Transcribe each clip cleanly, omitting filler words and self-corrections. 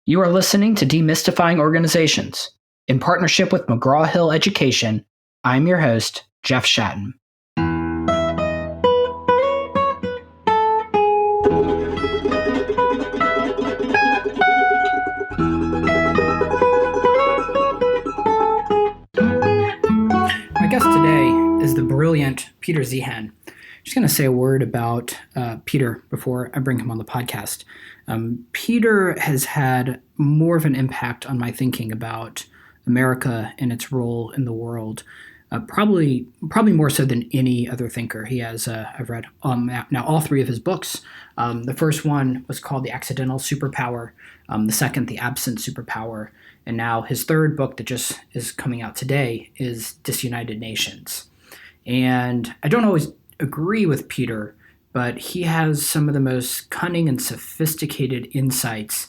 You are listening to Demystifying Organizations. In partnership with McGraw-Hill Education, I'm your host, Jeff Shatton. My guest today is the brilliant Peter Zeihan. I'm just going to say a word about Peter before I bring him on the podcast. Peter has had more of an impact on my thinking about America and its role in the world, probably more so than any other thinker. He has, I've read now all three of his books. The first one was called The Accidental Superpower, the second, The Absent Superpower, and now his third book that just is coming out today is Disunited Nations. And I don't always agree with Peter, but he has some of the most cunning and sophisticated insights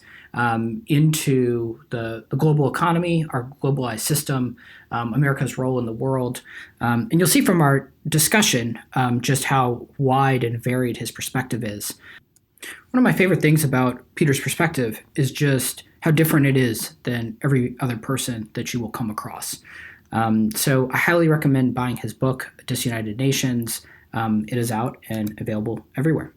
into the global economy, our globalized system, America's role in the world. And you'll see from our discussion just how wide and varied his perspective is. One of my favorite things about Peter's perspective is just how different it is than every other person that you will come across. So I highly recommend buying his book, Disunited Nations. It is out and available everywhere.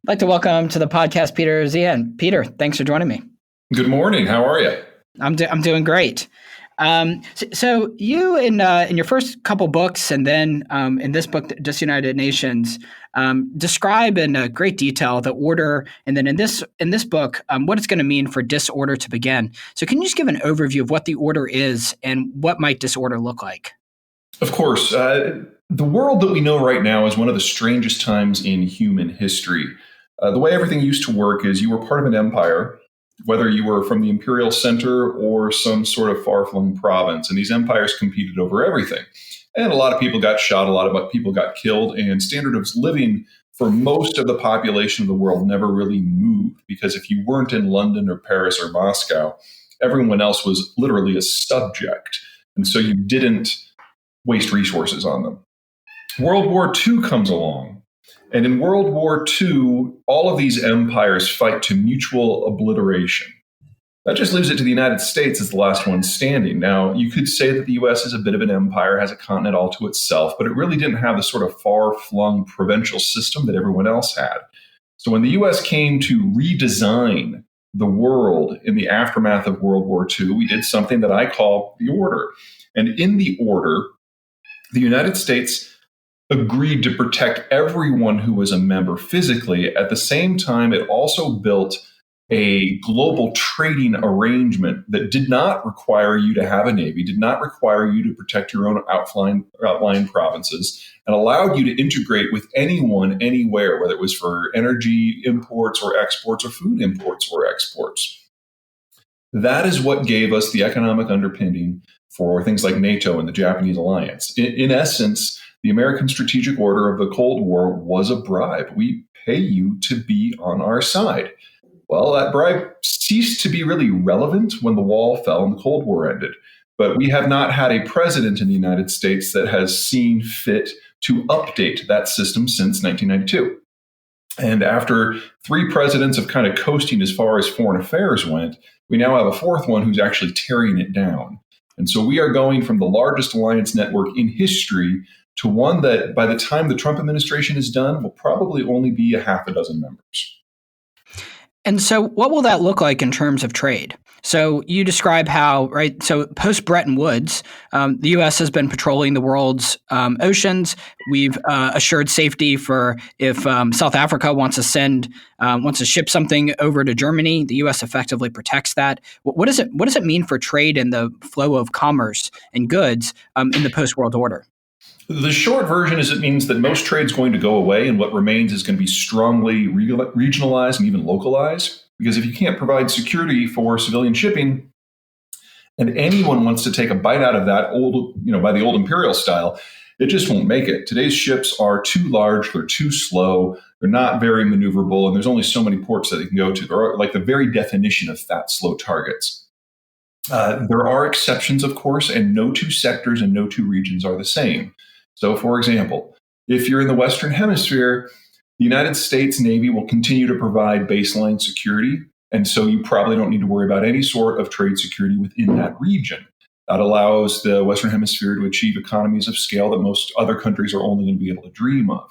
I'd like to welcome to the podcast Peter Zeihan. Peter, thanks for joining me. Good morning. How are you? I'm doing great. So you in your first couple books and then in this book, Disunited Nations, describe in great detail the order, and then in this book, what it's going to mean for disorder to begin. So can you just give an overview of what the order is and what might disorder look like? Of course. The world that we know right now is one of the strangest times in human history. The way everything used to work is you were part of an empire, whether you were from the imperial center or some sort of far-flung province. And these empires competed over everything. And a lot of people got shot, a lot of people got killed, and standard of living for most of the population of the world never really moved, because if you weren't in London or Paris or Moscow, everyone else was literally a subject. And so you didn't waste resources on them. World War II comes along. And in World War II, all of these empires fight to mutual obliteration. That just leaves it to the United States as the last one standing. Now, you could say that the U.S. is a bit of an empire, has a continent all to itself, but it really didn't have the sort of far-flung provincial system that everyone else had. So when the U.S. came to redesign the world in the aftermath of World War II, we did something that I call the order. And in the order, the United States agreed to protect everyone who was a member physically. At the same time, it also built a global trading arrangement that did not require you to have a navy, did not require you to protect your own outlying provinces, and allowed you to integrate with anyone, anywhere, whether it was for energy imports or exports or food imports or exports. That is what gave us the economic underpinning for things like NATO and the Japanese alliance. In essence, the American strategic order of the Cold War was a bribe. We pay you to be on our side. Well, that bribe ceased to be really relevant when the wall fell and the Cold War ended. But we have not had a president in the United States that has seen fit to update that system since 1992. And after three presidents of kind of coasting as far as foreign affairs went, we now have a fourth one who's actually tearing it down. And so we are going from the largest alliance network in history to one that by the time the Trump administration is done will probably only be a half a dozen members. And so what will that look like in terms of trade? So you describe how, right, so post-Bretton Woods, the U.S. has been patrolling the world's oceans. We've assured safety for if South Africa wants to ship something over to Germany, the U.S. effectively protects that. What does it mean for trade and the flow of commerce and goods in the post-world order? The short version is it means that most trade's going to go away, and what remains is going to be strongly regionalized and even localized. Because if you can't provide security for civilian shipping, and anyone wants to take a bite out of that by the old imperial style, it just won't make it. Today's ships are too large, they're too slow, They're not very maneuverable, and there's only so many ports that they can go to. They're like the very definition of fat, slow targets. There are exceptions, of course, and no two sectors and no two regions are the same. So, for example, if you're in the Western Hemisphere, the United States Navy will continue to provide baseline security. And so you probably don't need to worry about any sort of trade security within that region. That allows the Western Hemisphere to achieve economies of scale that most other countries are only going to be able to dream of.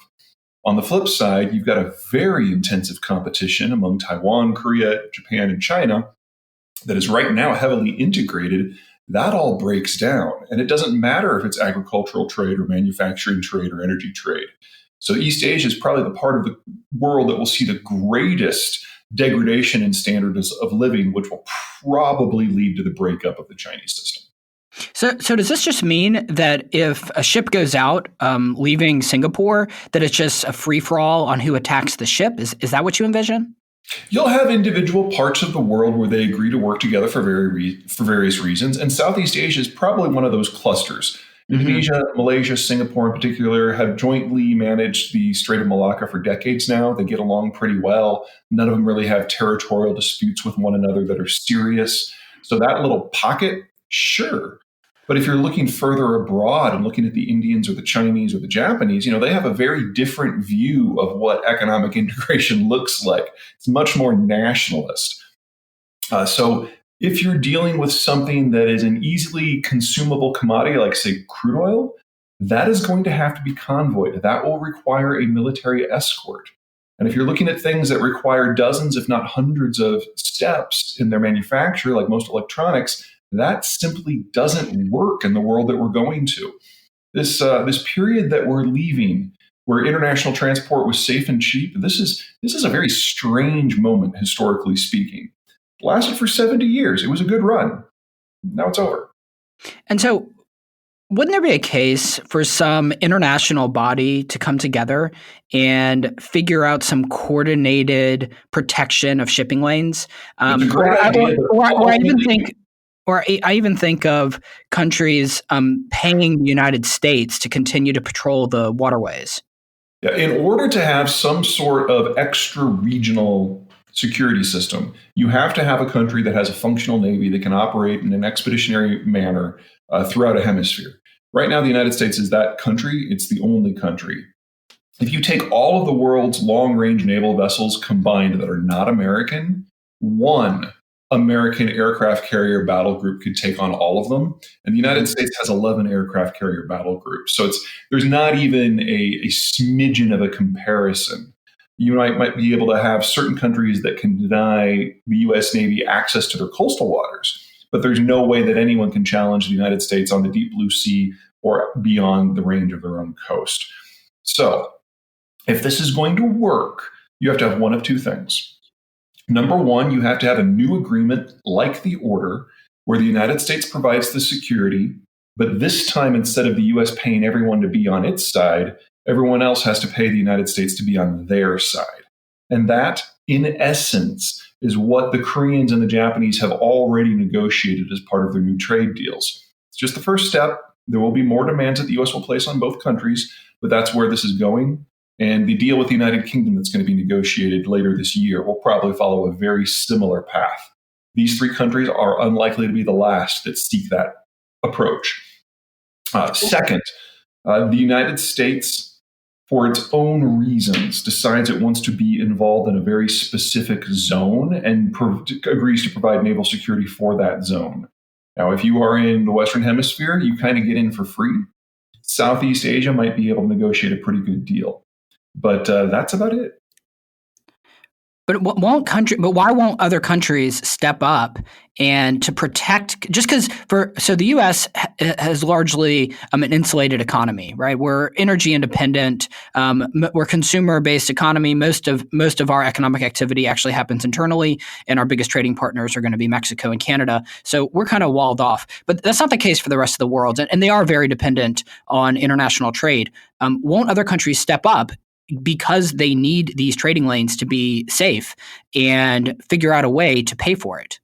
On the flip side, you've got a very intensive competition among Taiwan, Korea, Japan, and China that is right now heavily integrated. That all breaks down. And it doesn't matter if it's agricultural trade or manufacturing trade or energy trade. So East Asia is probably the part of the world that will see the greatest degradation in standards of living, which will probably lead to the breakup of the Chinese system. So does this just mean that if a ship goes out leaving Singapore, that it's just a free-for-all on who attacks the ship? Is that what you envision? You'll have individual parts of the world where they agree to work together for various reasons, and Southeast Asia is probably one of those clusters. Indonesia, Malaysia, Singapore in particular have jointly managed the Strait of Malacca for decades now. They get along pretty well. None of them really have territorial disputes with one another that are serious. So that little pocket, sure. But if you're looking further abroad and looking at the Indians or the Chinese or the Japanese, they have a very different view of what economic integration looks like. It's much more nationalist. So if you're dealing with something that is an easily consumable commodity, like, say, crude oil, that is going to have to be convoyed. That will require a military escort. And if you're looking at things that require dozens, if not hundreds of steps in their manufacture, like most electronics, that simply doesn't work in the world that we're going to. This period that we're leaving, where international transport was safe and cheap, this is a very strange moment, historically speaking. It lasted for 70 years. It was a good run. Now it's over. And so wouldn't there be a case for some international body to come together and figure out some coordinated protection of shipping lanes? I even think of countries paying the United States to continue to patrol the waterways. Yeah, in order to have some sort of extra regional security system, you have to have a country that has a functional navy that can operate in an expeditionary manner throughout a hemisphere. Right now, the United States is that country. It's the only country. If you take all of the world's long-range naval vessels combined that are not American, one American aircraft carrier battle group could take on all of them. And the United States has 11 aircraft carrier battle groups. So there's not even a smidgen of a comparison. You might be able to have certain countries that can deny the U.S. Navy access to their coastal waters, but there's no way that anyone can challenge the United States on the deep blue sea or beyond the range of their own coast. So if this is going to work, you have to have one of two things. Number one, you have to have a new agreement like the order where the United States provides the security, but this time instead of the U.S. paying everyone to be on its side, everyone else has to pay the United States to be on their side. And that, in essence, is what the Koreans and the Japanese have already negotiated as part of their new trade deals. It's just the first step. There will be more demands that the U.S. will place on both countries, but that's where this is going. And the deal with the United Kingdom that's going to be negotiated later this year will probably follow a very similar path. These three countries are unlikely to be the last that seek that approach. Second, the United States, for its own reasons, decides it wants to be involved in a very specific zone and agrees to provide naval security for that zone. Now, if you are in the Western Hemisphere, you kind of get in for free. Southeast Asia might be able to negotiate a pretty good deal. But that's about it. But why won't other countries step up and to protect? Just because the U.S. has largely an insulated economy, right? We're energy independent. We're consumer-based economy. Most of our economic activity actually happens internally, and our biggest trading partners are going to be Mexico and Canada. So we're kind of walled off. But that's not the case for the rest of the world, and they are very dependent on international trade. Won't other countries step up because they need these trading lanes to be safe and figure out a way to pay for it?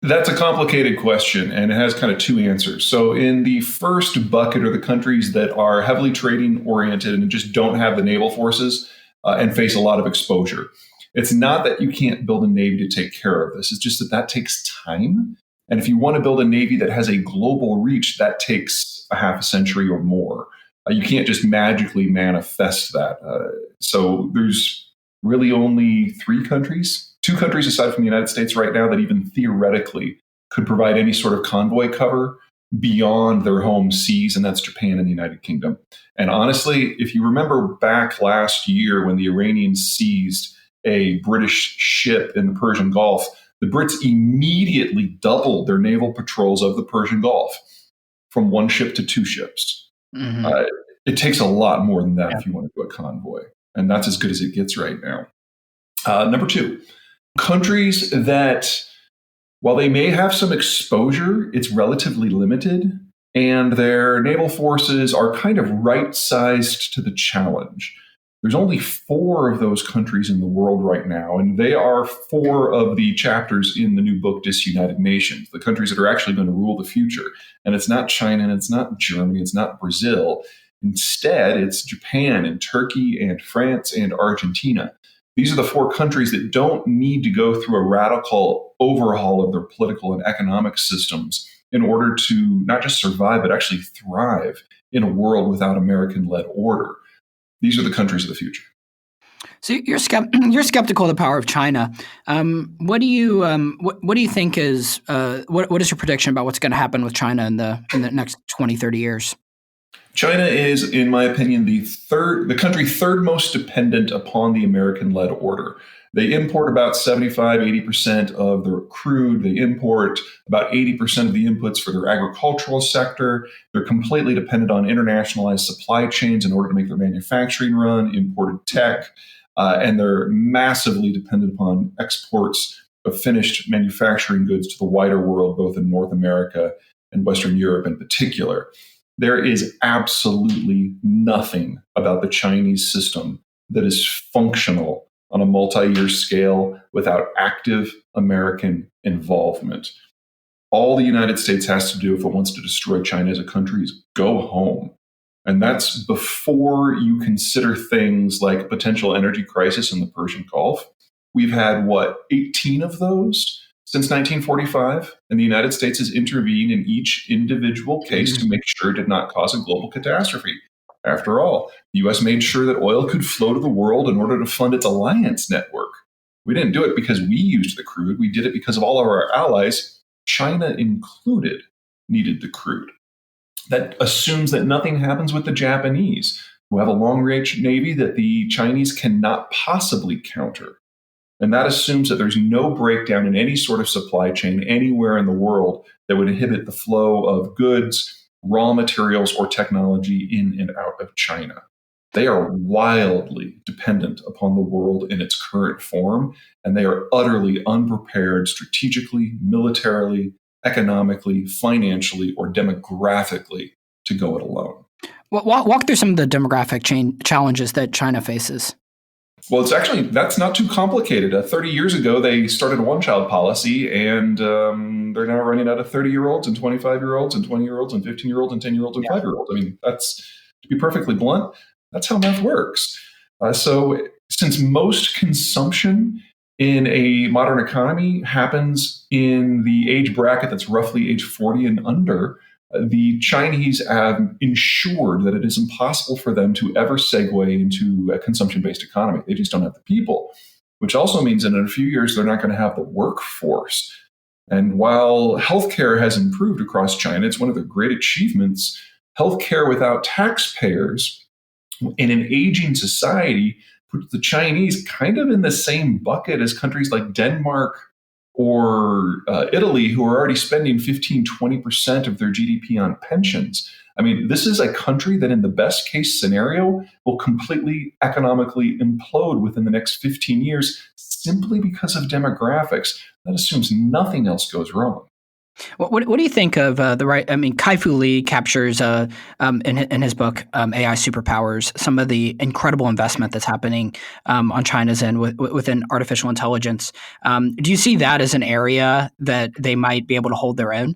That's a complicated question, and it has kind of two answers. So in the first bucket are the countries that are heavily trading oriented and just don't have the naval forces. and face a lot of exposure. It's not that you can't build a Navy to take care of this. It's just that that takes time. And if you want to build a Navy that has a global reach, that takes a half a century or more. You can't just magically manifest that. So there's really only two countries aside from the United States right now that even theoretically could provide any sort of convoy cover beyond their home seas, and that's Japan and the United Kingdom. And honestly, if you remember back last year when the Iranians seized a British ship in the Persian Gulf, the Brits immediately doubled their naval patrols of the Persian Gulf from one ship to two ships. Mm-hmm. It takes a lot more than that if you want to do a convoy, and that's as good as it gets right now. Number two, countries that, while they may have some exposure, it's relatively limited, and their naval forces are kind of right-sized to the challenge. There's only 4 of those countries in the world right now, and they are 4 of the chapters in the new book, Disunited Nations, the countries that are actually going to rule the future. And it's not China, and it's not Germany, it's not Brazil. Instead, it's Japan and Turkey and France and Argentina. These are the 4 countries that don't need to go through a radical overhaul of their political and economic systems in order to not just survive, but actually thrive in a world without American-led order. These are the countries of the future. So you're skeptical of the power of China. What do you think is what is your prediction about what's going to happen with China in the next 20, 30 years? China is, in my opinion, the country third most dependent upon the American-led order. They import about 75-80% of their crude. They import about 80% of the inputs for their agricultural sector. They're completely dependent on internationalized supply chains in order to make their manufacturing run, imported tech, and they're massively dependent upon exports of finished manufacturing goods to the wider world, both in North America and Western Europe in particular. There is absolutely nothing about the Chinese system that is functional on a multi-year scale without active American involvement. All the United States has to do if it wants to destroy China as a country is go home. And that's before you consider things like a potential energy crisis in the Persian Gulf. We've had, 18 of those since 1945? And the United States has intervened in each individual case to make sure it did not cause a global catastrophe. After all, the U.S. made sure that oil could flow to the world in order to fund its alliance network. We didn't do it because we used the crude. We did it because of all of our allies, China included, needed the crude. That assumes that nothing happens with the Japanese, who have a long-range navy that the Chinese cannot possibly counter. And that assumes that there's no breakdown in any sort of supply chain anywhere in the world that would inhibit the flow of goods, raw materials, or technology in and out of China. They are wildly dependent upon the world in its current form, and they are utterly unprepared strategically, militarily, economically, financially, or demographically to go it alone. Well, walk through some of the demographic challenges that China faces. Well, that's not too complicated. 30 years ago, they started a one-child policy, and they're now running out of 30-year-olds and 25-year-olds and 20-year-olds and 15-year-olds and 10-year-olds and 5-year-olds. I mean, that's, to be perfectly blunt, that's how math works. So since most consumption in a modern economy happens in the age bracket that's roughly age 40 and under, the Chinese have ensured that it is impossible for them to ever segue into a consumption-based economy. They just don't have the people, which also means that in a few years, they're not going to have the workforce. And while healthcare has improved across China, it's one of their great achievements. Healthcare without taxpayers in an aging society puts the Chinese kind of in the same bucket as countries like Denmark or Italy, who are already spending 15, 20% of their GDP on pensions. I mean, this is a country that in the best case scenario will completely economically implode within the next 15 years simply because of demographics. That assumes nothing else goes wrong. What do you think of the right? I mean, Kai-Fu Lee captures in his book AI Superpowers some of the incredible investment that's happening on China's end within artificial intelligence. Do you see that as an area that they might be able to hold their own?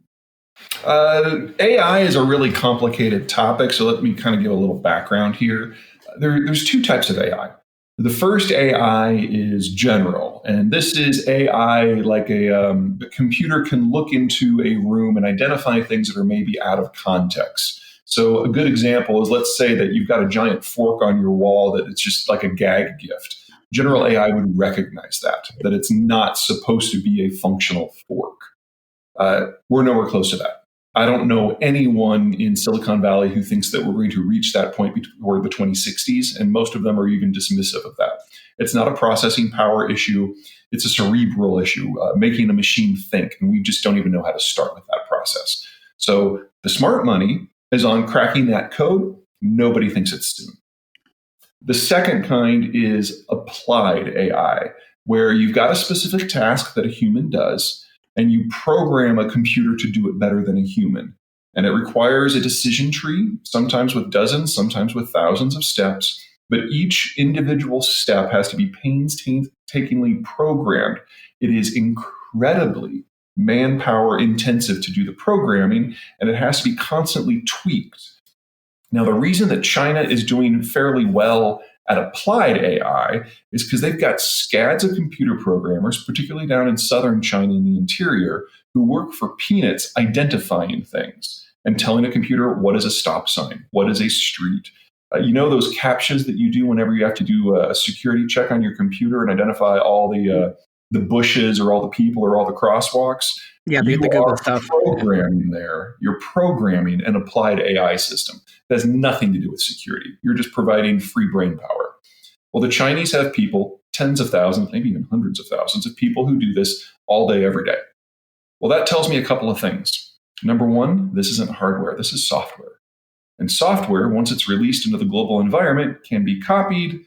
AI is a really complicated topic, so let me kind of give a little background here. There's 2 types of AI. The first AI is general, and this is AI like the computer can look into a room and identify things that are maybe out of context. So a good example is, let's say that you've got a giant fork on your wall that it's just like a gag gift. General AI would recognize that it's not supposed to be a functional fork. We're nowhere close to that. I don't know anyone in Silicon Valley who thinks that we're going to reach that point before the 2060s, and most of them are even dismissive of that. It's not a processing power issue. It's a cerebral issue, making a machine think, and we just don't even know how to start with that process. So the smart money is on cracking that code. Nobody thinks it's soon. The second kind is applied AI, where you've got a specific task that a human does, and you program a computer to do it better than a human. And it requires a decision tree, sometimes with dozens, sometimes with thousands of steps. But each individual step has to be painstakingly programmed. It is incredibly manpower intensive to do the programming, and it has to be constantly tweaked. Now, the reason that China is doing fairly well at applied AI is because they've got scads of computer programmers, particularly down in southern China in the interior, who work for peanuts identifying things and telling a computer what is a stop sign, what is a street. You know those CAPTCHAs that you do whenever you have to do a security check on your computer and identify all the bushes or all the people or all the crosswalks? Yeah, the Google stuff. Programming there. You're programming an applied AI system. That has nothing to do with security. You're just providing free brain power. Well, the Chinese have people, tens of thousands, maybe even hundreds of thousands of people who do this all day, every day. Well, that tells me a couple of things. Number one, this isn't hardware. This is software. And software, once it's released into the global environment, can be copied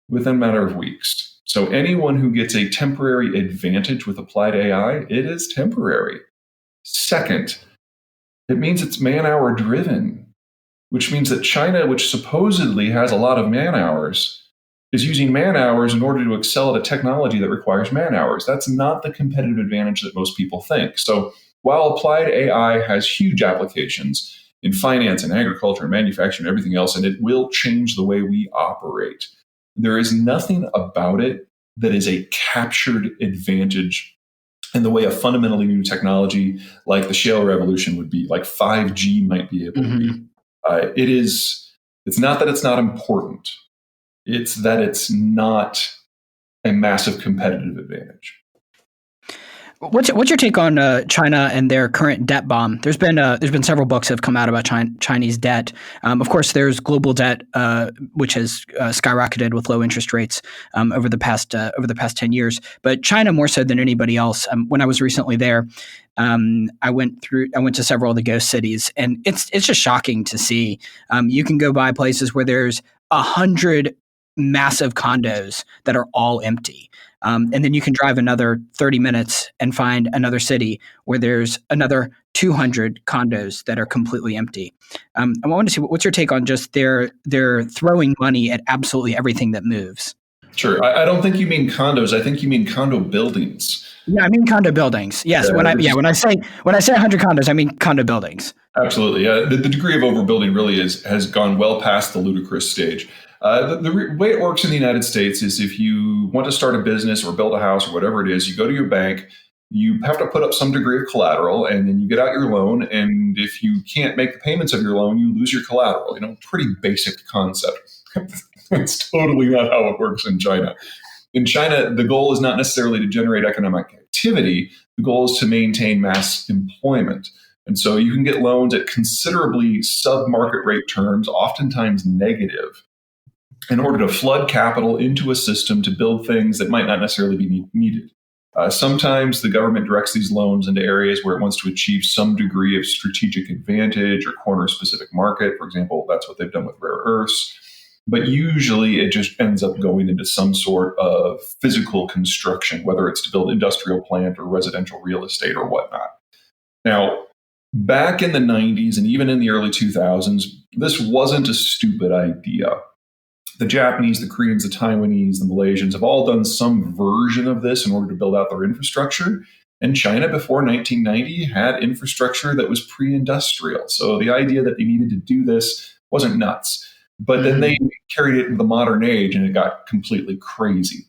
within a matter of weeks. So anyone who gets a temporary advantage with applied AI, it is temporary. Second, it means it's man-hour driven, which means that China, which supposedly has a lot of man-hours, is using man-hours in order to excel at a technology that requires man-hours. That's not the competitive advantage that most people think. So while applied AI has huge applications in finance and agriculture and manufacturing and everything else, and it will change the way we operate, there is nothing about it that is a captured advantage in the way a fundamentally new technology like the shale revolution would be, like 5G might be able to be. It's not that it's not important. It's that it's not a massive competitive advantage. What's your take on China and their current debt bomb? There's been several books that have come out about Chinese debt. Of course, there's global debt, which has skyrocketed with low interest rates over the past 10 years. But China more so than anybody else. When I was recently there, I went to several of the ghost cities, and it's just shocking to see. You can go by places where there's 100 massive condos that are all empty. And then you can drive another 30 minutes and find another city where there's another 200 condos that are completely empty. I want to see what's your take on just they're throwing money at absolutely everything that moves. Sure. I don't think you mean condos. I think you mean condo buildings. Yeah, I mean condo buildings. Yes. Yeah, when I say 100 condos, I mean condo buildings. Absolutely. The degree of overbuilding really has gone well past the ludicrous stage. The way it works in the United States is if you want to start a business or build a house or whatever it is, you go to your bank, you have to put up some degree of collateral, and then you get out your loan. And if you can't make the payments of your loan, you lose your collateral. Pretty basic concept. It's totally not how it works in China. In China, the goal is not necessarily to generate economic activity. The goal is to maintain mass employment. And so you can get loans at considerably sub-market rate terms, oftentimes negative, in order to flood capital into a system to build things that might not necessarily be needed. Sometimes the government directs these loans into areas where it wants to achieve some degree of strategic advantage or corner a specific market. For example, that's what they've done with rare earths. But usually it just ends up going into some sort of physical construction, whether it's to build industrial plant or residential real estate or whatnot. Now, back in the 90s and even in the early 2000s, this wasn't a stupid idea. The Japanese, the Koreans, the Taiwanese, the Malaysians have all done some version of this in order to build out their infrastructure. And China, before 1990, had infrastructure that was pre-industrial. So the idea that they needed to do this wasn't nuts. But then they carried it into the modern age and it got completely crazy.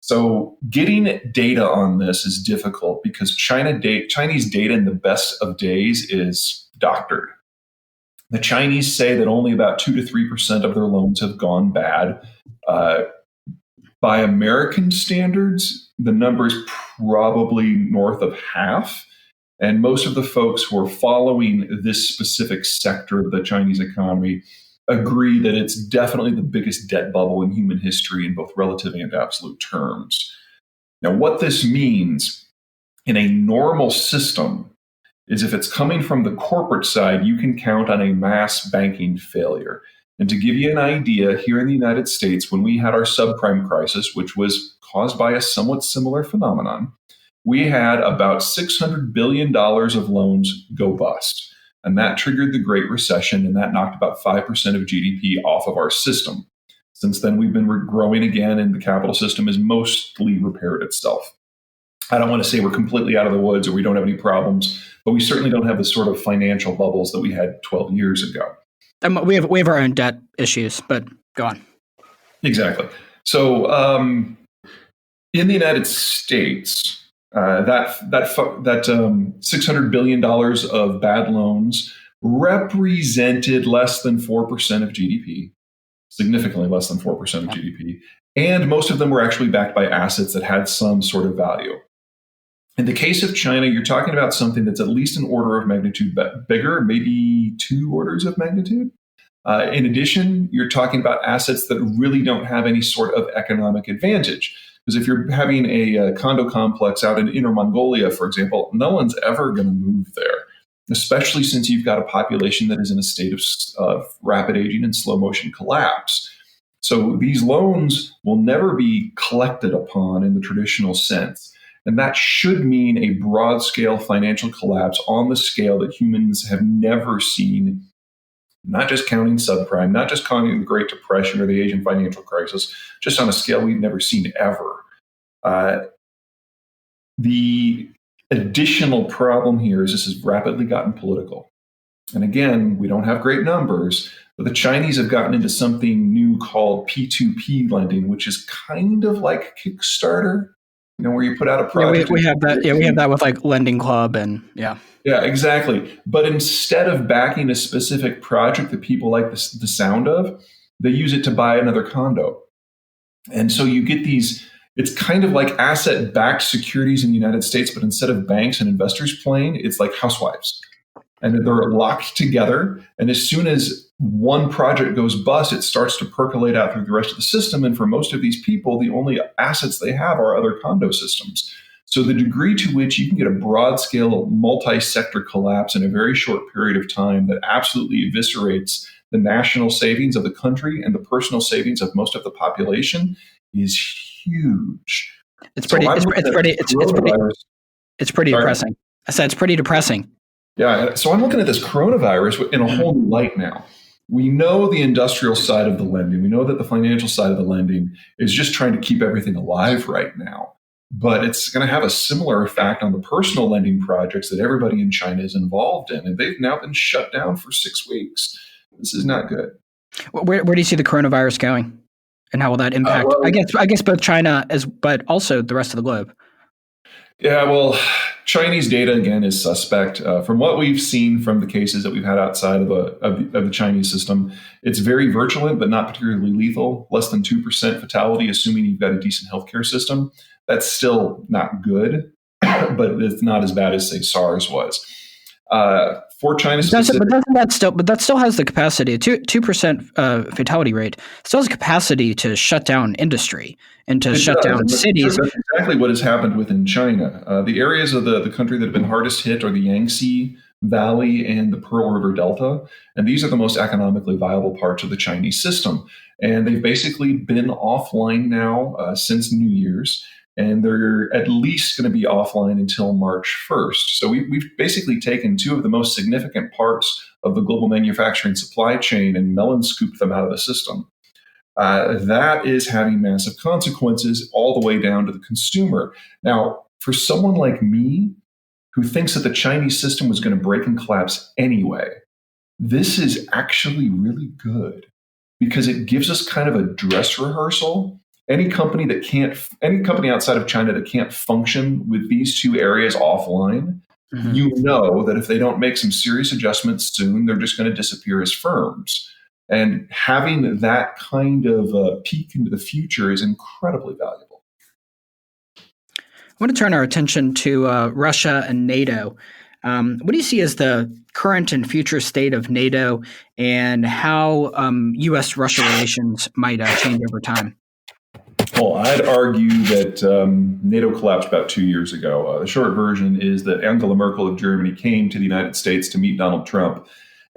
So getting data on this is difficult because Chinese data in the best of days is doctored. The Chinese say that only about 2 to 3% of their loans have gone bad. By American standards, the number is probably north of half. And most of the folks who are following this specific sector of the Chinese economy agree that it's definitely the biggest debt bubble in human history in both relative and absolute terms. Now, what this means in a normal system is if it's coming from the corporate side, you can count on a mass banking failure. And to give you an idea, here in the United States, when we had our subprime crisis, which was caused by a somewhat similar phenomenon, we had about $600 billion of loans go bust. And that triggered the Great Recession, and that knocked about 5% of GDP off of our system. Since then, we've been growing again, and the capital system has mostly repaired itself. I don't want to say we're completely out of the woods or we don't have any problems, but we certainly don't have the sort of financial bubbles that we had 12 years ago. We have our own debt issues, but go on. Exactly. So in the United States, that $600 billion of bad loans represented less than 4% of GDP, significantly less than 4% of GDP. And most of them were actually backed by assets that had some sort of value. In the case of China, you're talking about something that's at least an order of magnitude bigger, maybe 2 orders of magnitude. In addition, you're talking about assets that really don't have any sort of economic advantage. Because if you're having a condo complex out in Inner Mongolia, for example, no one's ever going to move there, especially since you've got a population that is in a state of rapid aging and slow motion collapse. So these loans will never be collected upon in the traditional sense. And that should mean a broad-scale financial collapse on the scale that humans have never seen, not just counting subprime, not just counting the Great Depression or the Asian financial crisis, just on a scale we've never seen ever. The additional problem here is this has rapidly gotten political. And again, we don't have great numbers, but the Chinese have gotten into something new called P2P lending, which is kind of like Kickstarter, where you put out a project. We have that. Yeah, we have that with like Lending Club and yeah. Yeah, exactly. But instead of backing a specific project that people like the sound of, they use it to buy another condo. And so you get these, it's kind of like asset-backed securities in the United States, but instead of banks and investors playing, it's like housewives. And they're locked together. And as soon as one project goes bust, it starts to percolate out through the rest of the system. And for most of these people, the only assets they have are other condo systems. So the degree to which you can get a broad-scale multi-sector collapse in a very short period of time that absolutely eviscerates the national savings of the country and the personal savings of most of the population is huge. It's pretty depressing. I said it's pretty depressing. Yeah, so I'm looking at this coronavirus in a whole new light now. We know the industrial side of the lending. We know that the financial side of the lending is just trying to keep everything alive right now. But it's going to have a similar effect on the personal lending projects that everybody in China is involved in. And they've now been shut down for 6 weeks. This is not good. Where do you see the coronavirus going? And how will that impact, I guess both China but also the rest of the globe? Yeah, well, Chinese data, again, is suspect. From what we've seen from the cases that we've had outside of the Chinese system, it's very virulent, but not particularly lethal. Less than 2% fatality, assuming you've got a decent healthcare system. That's still not good, but it's not as bad as, say, SARS was. For China specific, but that still has the capacity. 2% fatality rate still has capacity to shut down industry and to shut down cities. That's exactly what has happened within China. The areas of the country that have been hardest hit are the Yangtze Valley and the Pearl River Delta, and these are the most economically viable parts of the Chinese system. And they've basically been offline now since New Year's. And they're at least going to be offline until March 1st. So we've basically taken 2 of the most significant parts of the global manufacturing supply chain and melon scooped them out of the system. That is having massive consequences all the way down to the consumer. Now, for someone like me, who thinks that the Chinese system was going to break and collapse anyway, this is actually really good. because it gives us kind of a dress rehearsal. Any company outside of China that can't function with these two areas offline, you know that if they don't make some serious adjustments soon, they're just going to disappear as firms. And having that kind of peek into the future is incredibly valuable. I want to turn our attention to Russia and NATO. What do you see as the current and future state of NATO, and how U.S.-Russia relations might change over time? Well, I'd argue that NATO collapsed about 2 years ago. The short version is that Angela Merkel of Germany came to the United States to meet Donald Trump,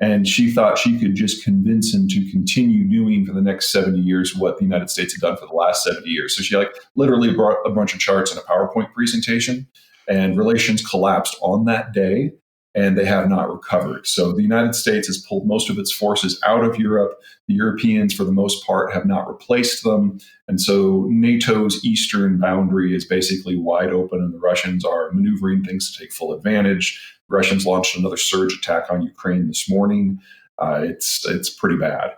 and she thought she could just convince him to continue doing for the next 70 years what the United States had done for the last 70 years. So she literally brought a bunch of charts and a PowerPoint presentation, and relations collapsed on that day, and they have not recovered. So the United States has pulled most of its forces out of Europe. The Europeans, for the most part, have not replaced them. And so NATO's eastern boundary is basically wide open, and the Russians are maneuvering things to take full advantage. The Russians launched another surge attack on Ukraine this morning. It's pretty bad.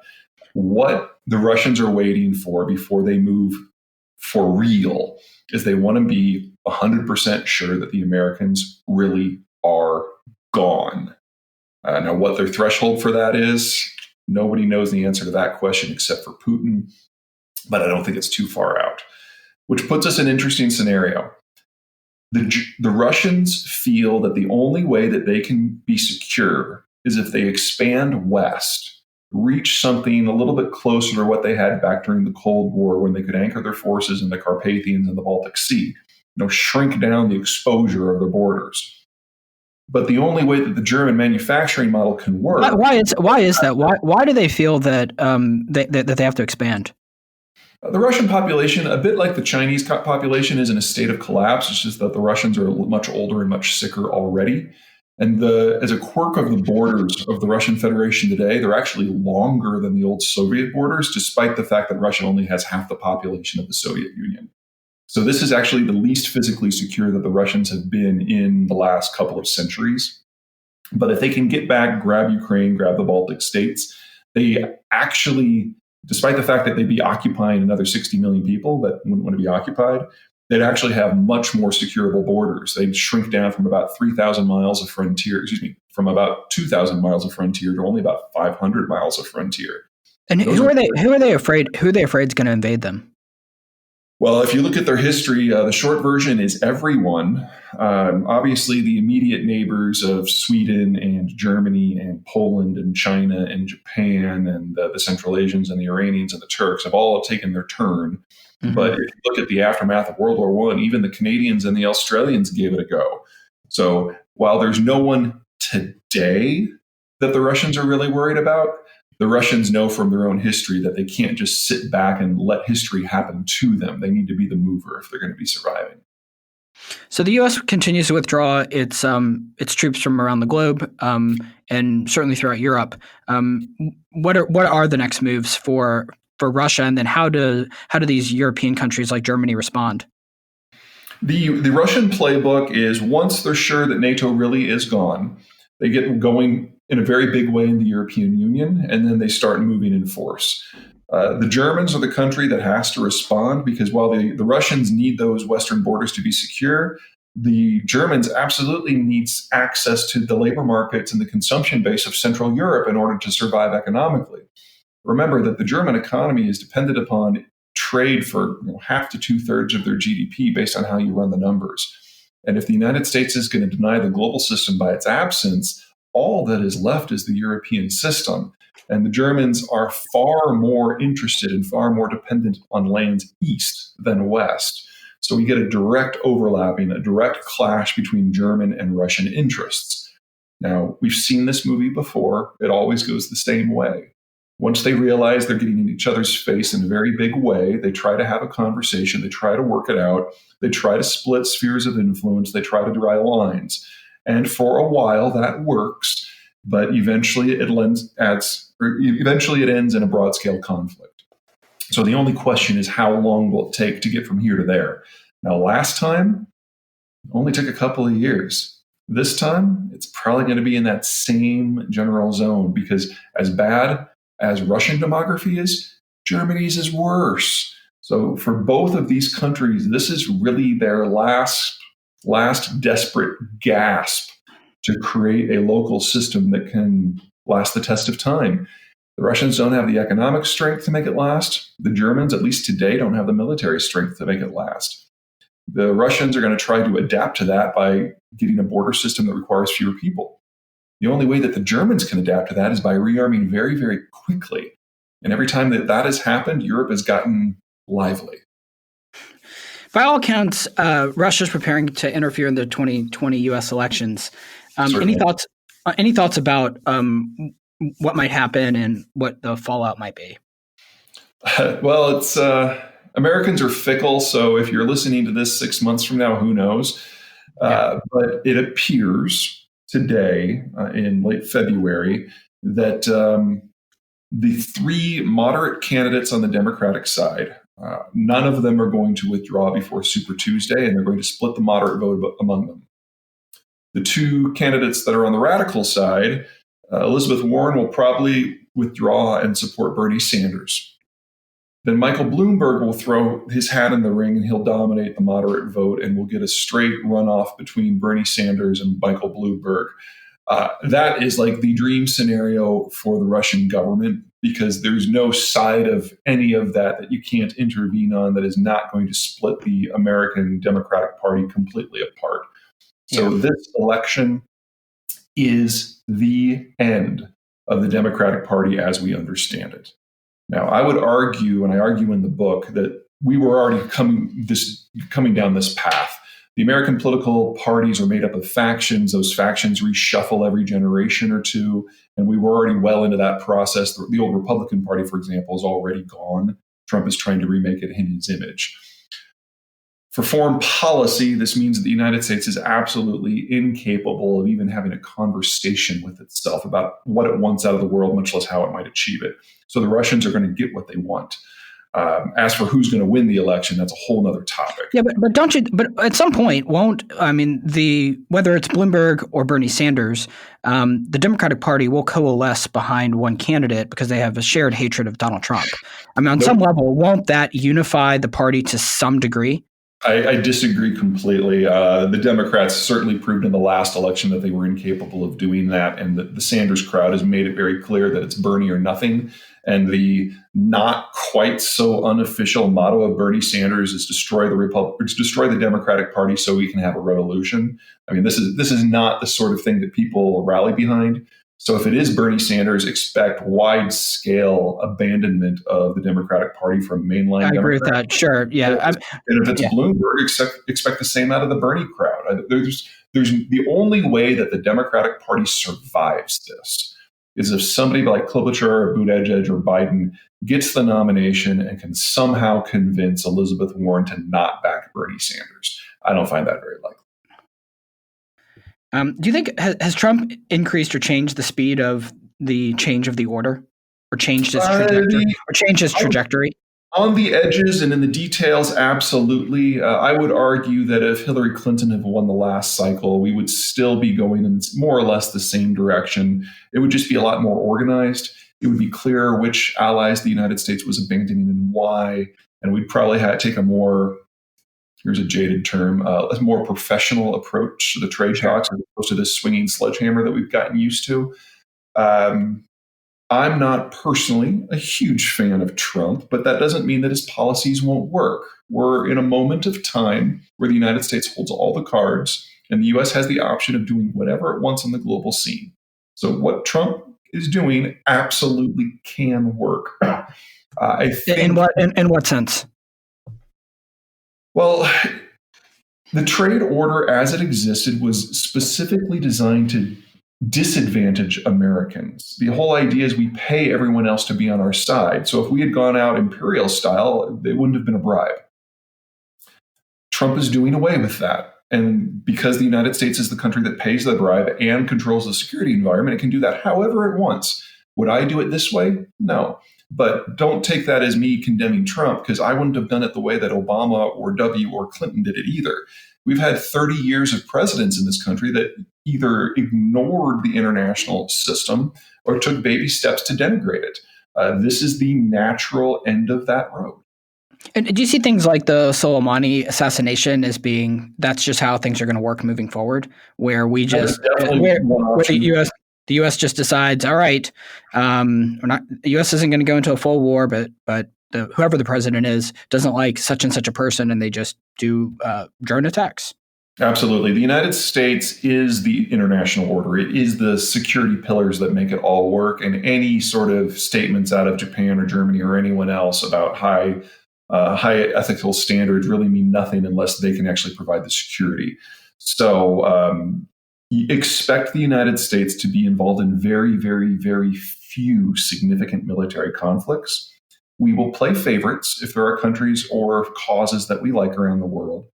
What the Russians are waiting for before they move for real is they want to be 100% sure that the Americans really are gone. Now, what their threshold for that is, nobody knows the answer to that question except for Putin, but I don't think it's too far out, which puts us in an interesting scenario. The Russians feel that the only way that they can be secure is if they expand west, reach something a little bit closer to what they had back during the Cold War, when they could anchor their forces in the Carpathians and the Baltic Sea, shrink down the exposure of their borders. But the only way that the German manufacturing model can work. Why is that? Why do they feel that that they have to expand? The Russian population, a bit like the Chinese population, is in a state of collapse. It's just that the Russians are much older and much sicker already. And as a quirk of the borders of the Russian Federation today, they're actually longer than the old Soviet borders, despite the fact that Russia only has half the population of the Soviet Union. So this is actually the least physically secure that the Russians have been in the last couple of centuries. But if they can get back, grab Ukraine, grab the Baltic states, they actually, despite the fact that they'd be occupying another 60 million people that wouldn't want to be occupied, they'd actually have much more securable borders. They'd shrink down from about 3,000 miles of frontier, from about 2,000 miles of frontier to only about 500 miles of frontier. And who are they afraid is going to invade them? Well, if you look at their history, the short version is everyone. Obviously, the immediate neighbors of Sweden and Germany and Poland and China and Japan and the Central Asians and the Iranians and the Turks have all taken their turn. Mm-hmm. But if you look at the aftermath of World War I, even the Canadians and the Australians gave it a go. So while there's no one today that the Russians are really worried about, the Russians know from their own history that they can't just sit back and let history happen to them. They need to be the mover if they're going to be surviving. So the U.S. continues to withdraw its troops from around the globe, and certainly throughout Europe. What are the next moves for Russia, and then how do these European countries like Germany respond? The Russian playbook is, once they're sure that NATO really is gone, they get going in a very big way in the European Union, and then they start moving in force. The Germans are the country that has to respond, because while the Russians need those Western borders to be secure, the Germans absolutely need access to the labor markets and the consumption base of Central Europe in order to survive economically. Remember that the German economy is dependent upon trade for half to 2/3 of their GDP based on how you run the numbers. And if the United States is going to deny the global system by its absence, all that is left is the European system. And the Germans are far more interested and far more dependent on lands east than west. So we get a direct overlapping, a direct clash between German and Russian interests. Now, we've seen this movie before. It always goes the same way. Once they realize they're getting in each other's face in a very big way, they try to have a conversation, they try to work it out, they try to split spheres of influence, they try to draw lines. And for a while that works, but eventually it ends in a broad-scale conflict. So the only question is, how long will it take to get from here to there? Now, last time, it only took a couple of years. This time, it's probably going to be in that same general zone, because as bad as Russian demography is, Germany's is worse. So for both of these countries, this is really their last desperate gasp to create a local system that can last the test of time. The Russians don't have the economic strength to make it last. The Germans, at least today, don't have the military strength to make it last. The Russians are going to try to adapt to that by getting a border system that requires fewer people. The only way that the Germans can adapt to that is by rearming very, very quickly. And every time that has happened, Europe has gotten lively. By all accounts, Russia's preparing to interfere in the 2020 U.S. elections. Any thoughts? Any thoughts about what might happen and what the fallout might be? Well, it's Americans are fickle, so if you're listening to this 6 months from now, who knows? But it appears today, in late February, that the three moderate candidates on the Democratic side, none of them are going to withdraw before Super Tuesday, and they're going to split the moderate vote among them. The two candidates that are on the radical side, Elizabeth Warren will probably withdraw and support Bernie Sanders. Then Michael Bloomberg will throw his hat in the ring and he'll dominate the moderate vote, and we'll get a straight runoff between Bernie Sanders and Michael Bloomberg. That is like the dream scenario for the Russian government, because there's no side of any of that you can't intervene on that is not going to split the American Democratic Party completely apart. So this election is the end of the Democratic Party as we understand it. Now, I would argue, and I argue in the book, that we were already coming down this path. The American political parties are made up of factions. Those factions reshuffle every generation or two, and we were already well into that process. The old Republican Party, for example, is already gone. Trump is trying to remake it in his image. For foreign policy, this means that the United States is absolutely incapable of even having a conversation with itself about what it wants out of the world, much less how it might achieve it. So the Russians are going to get what they want. As for who's going to win the election, that's a whole other topic. Yeah, but don't you? But at some point, whether it's Bloomberg or Bernie Sanders, the Democratic Party will coalesce behind one candidate because they have a shared hatred of Donald Trump. On some level, won't that unify the party to some degree? I disagree completely. The Democrats certainly proved in the last election that they were incapable of doing that, and the Sanders crowd has made it very clear that it's Bernie or nothing. And the not quite so unofficial motto of Bernie Sanders is destroy the Democratic Party so we can have a revolution. This is not the sort of thing that people rally behind. So if it is Bernie Sanders, expect wide-scale abandonment of the Democratic Party from mainline Democrats. I agree with that. Sure, yeah. And if it's Bloomberg, expect the same out of the Bernie crowd. There's the only way that the Democratic Party survives this is if somebody like Klobuchar or Buttigieg or Biden gets the nomination and can somehow convince Elizabeth Warren to not back Bernie Sanders. I don't find that very likely. Do you think has Trump increased or changed the speed of the change of the order, or changed his trajectory? On the edges and in the details, absolutely. I would argue that if Hillary Clinton had won the last cycle, we would still be going in more or less the same direction. It would just be a lot more organized. It would be clear which allies the United States was abandoning and why. And we'd probably take a more, here's a jaded term, a more professional approach to the trade talks as opposed to this swinging sledgehammer that we've gotten used to. I'm not personally a huge fan of Trump, but that doesn't mean that his policies won't work. We're in a moment of time where the United States holds all the cards, and the U.S. has the option of doing whatever it wants on the global scene. So what Trump is doing absolutely can work. I think, in what sense? Well, the trade order as it existed was specifically designed to disadvantage Americans. The whole idea is we pay everyone else to be on our side. So if we had gone out imperial style, it wouldn't have been a bribe. Trump is doing away with that. And because the United States is the country that pays the bribe and controls the security environment, it can do that however it wants. Would I do it this way? No. But don't take that as me condemning Trump, because I wouldn't have done it the way that Obama or W or Clinton did it either. We've had 30 years of presidents in this country that either ignored the international system or took baby steps to denigrate it. This is the natural end of that road. And do you see things like the Soleimani assassination as being that's just how things are going to work moving forward, where we just where the U.S. just decides, all right, the U.S. isn't going to go into a full war, but whoever the president is doesn't like such and such a person, and they just do drone attacks. Absolutely. The United States is the international order. It is the security pillars that make it all work. And any sort of statements out of Japan or Germany or anyone else about high ethical standards really mean nothing unless they can actually provide the security. So expect the United States to be involved in very, very, very few significant military conflicts. We will play favorites if there are countries or causes that we like around the world.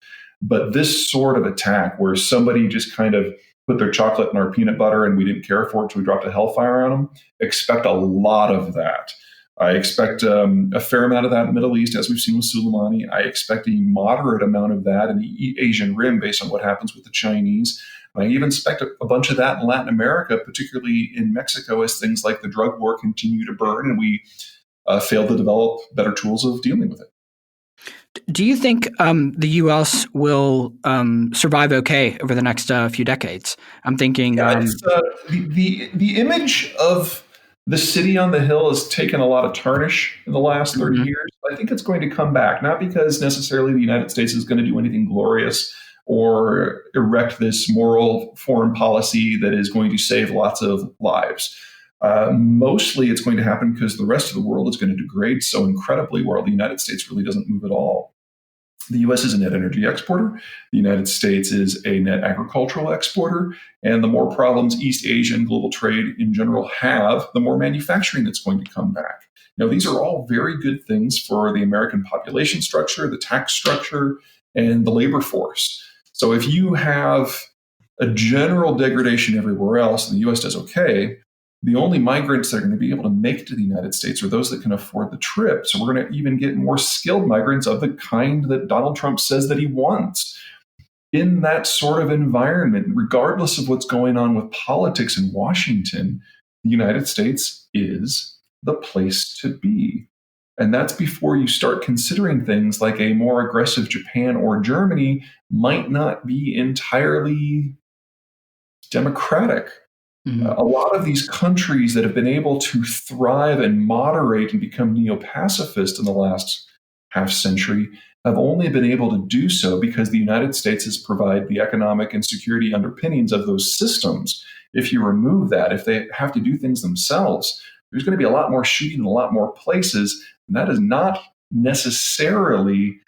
But this sort of attack where somebody just kind of put their chocolate in our peanut butter and we didn't care for it, so we dropped a hellfire on them, expect a lot of that. I expect a fair amount of that in the Middle East, as we've seen with Soleimani. I expect a moderate amount of that in the Asian Rim based on what happens with the Chinese. I even expect a bunch of that in Latin America, particularly in Mexico, as things like the drug war continue to burn and we fail to develop better tools of dealing with it. Do you think the U.S. will survive okay over the next few decades? I'm thinking the image of the city on the hill has taken a lot of tarnish in the last 30 years. I think it's going to come back, not because necessarily the United States is going to do anything glorious or erect this moral foreign policy that is going to save lots of lives. Mostly it's going to happen because the rest of the world is going to degrade so incredibly while the United States really doesn't move at all. The U.S. is a net energy exporter. The United States is a net agricultural exporter. And the more problems East Asia and global trade in general have, the more manufacturing that's going to come back. Now, these are all very good things for the American population structure, the tax structure, and the labor force. So if you have a general degradation everywhere else and the U.S. does okay, the only migrants that are going to be able to make it to the United States are those that can afford the trip. So we're going to even get more skilled migrants of the kind that Donald Trump says that he wants. In that sort of environment, regardless of what's going on with politics in Washington, the United States is the place to be. And that's before you start considering things like a more aggressive Japan or Germany might not be entirely democratic. A lot of these countries that have been able to thrive and moderate and become neo-pacifist in the last half century have only been able to do so because the United States has provided the economic and security underpinnings of those systems. If you remove that, if they have to do things themselves, there's going to be a lot more shooting in a lot more places. And that is not necessarily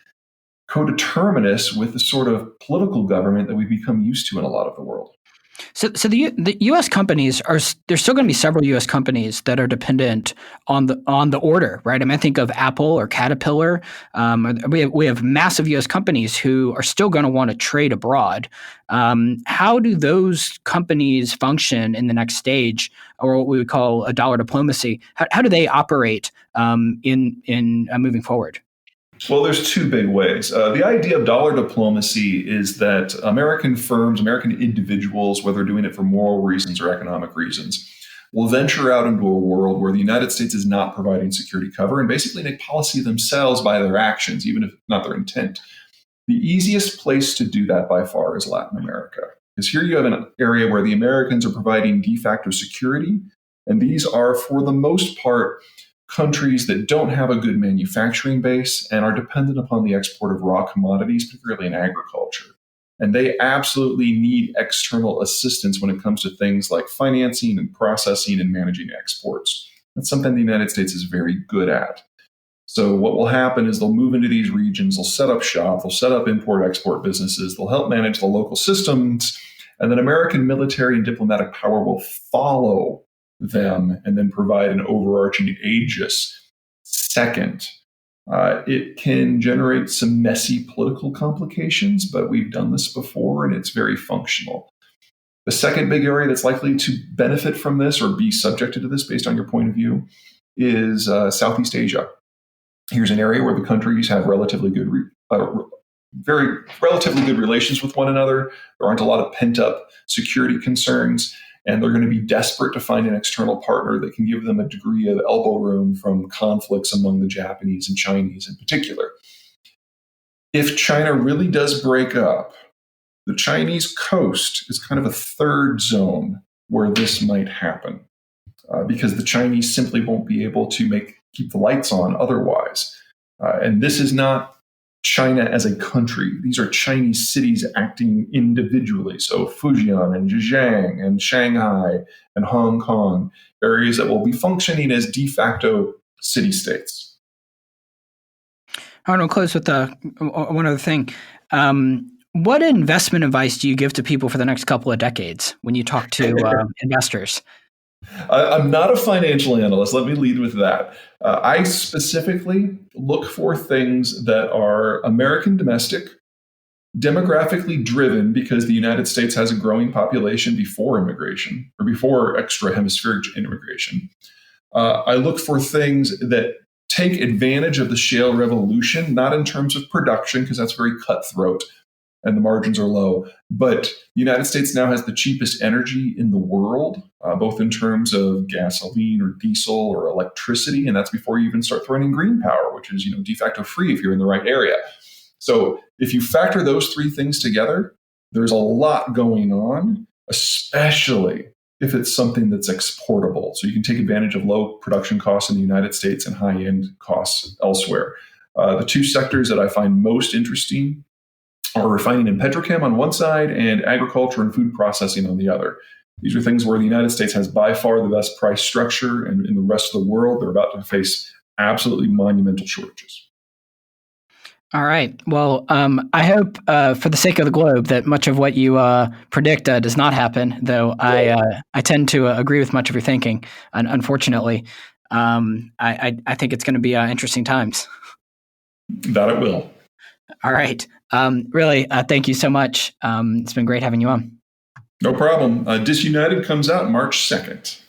codeterminous with the sort of political government that we've become used to in a lot of the world. So the U.S. companies there's still going to be several U.S. companies that are dependent on the order, right? I mean, I think of Apple or Caterpillar. We have massive U.S. companies who are still going to want to trade abroad. How do those companies function in the next stage, or what we would call a dollar diplomacy? How do they operate in moving forward? Well, there's two big ways. The idea of dollar diplomacy is that American firms, American individuals, whether doing it for moral reasons or economic reasons, will venture out into a world where the United States is not providing security cover and basically make policy themselves by their actions, even if not their intent. The easiest place to do that by far is Latin America, because here you have an area where the Americans are providing de facto security, and these are, for the most part, countries that don't have a good manufacturing base and are dependent upon the export of raw commodities, particularly in agriculture. And they absolutely need external assistance when it comes to things like financing and processing and managing exports. That's something the United States is very good at. So what will happen is they'll move into these regions, they'll set up shop, they'll set up import-export businesses, they'll help manage the local systems, and then American military and diplomatic power will follow them and then provide an overarching aegis. Second, it can generate some messy political complications, but we've done this before and it's very functional. The second big area that's likely to benefit from this or be subjected to this based on your point of view is Southeast Asia. Here's an area where the countries have relatively good relations with one another. There aren't a lot of pent-up security concerns. and they're going to be desperate to find an external partner that can give them a degree of elbow room from conflicts among the Japanese and Chinese in particular. If China really does break up, the Chinese coast is kind of a third zone where this might happen, because the Chinese simply won't be able to keep the lights on otherwise. And this is not China as a country. These are Chinese cities acting individually. So Fujian and Zhejiang and Shanghai and Hong Kong, areas that will be functioning as de facto city-states. I want to close with one other thing. What investment advice do you give to people for the next couple of decades when you talk to investors? I'm not a financial analyst. Let me lead with that. I specifically look for things that are American domestic, demographically driven, because the United States has a growing population before immigration or before extra hemispheric immigration. I look for things that take advantage of the shale revolution, not in terms of production, because that's very cutthroat and the margins are low. But the United States now has the cheapest energy in the world, both in terms of gasoline or diesel or electricity. And that's before you even start throwing in green power, which is de facto free if you're in the right area. So if you factor those three things together, there's a lot going on, especially if it's something that's exportable. So you can take advantage of low production costs in the United States and high-end costs elsewhere. The two sectors that I find most interesting are refining and petrochem on one side and agriculture and food processing on the other. These are things where the United States has by far the best price structure, and in the rest of the world, they're about to face absolutely monumental shortages. All right. Well, I hope for the sake of the globe that much of what you predict does not happen, though I tend to agree with much of your thinking. Unfortunately, I think it's going to be interesting times. That it will. All right. Really, thank you so much. It's been great having you on. No problem. Disunited comes out March 2nd.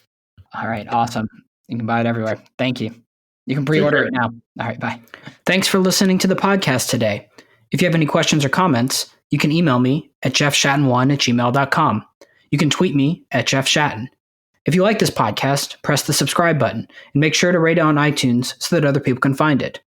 All right. Awesome. You can buy it everywhere. Thank you. You can pre-order it now. All right. Bye. Thanks for listening to the podcast today. If you have any questions or comments, you can email me at jeffshatten1@gmail.com. You can tweet me at jeffshatten. If you like this podcast, press the subscribe button and make sure to rate it on iTunes so that other people can find it.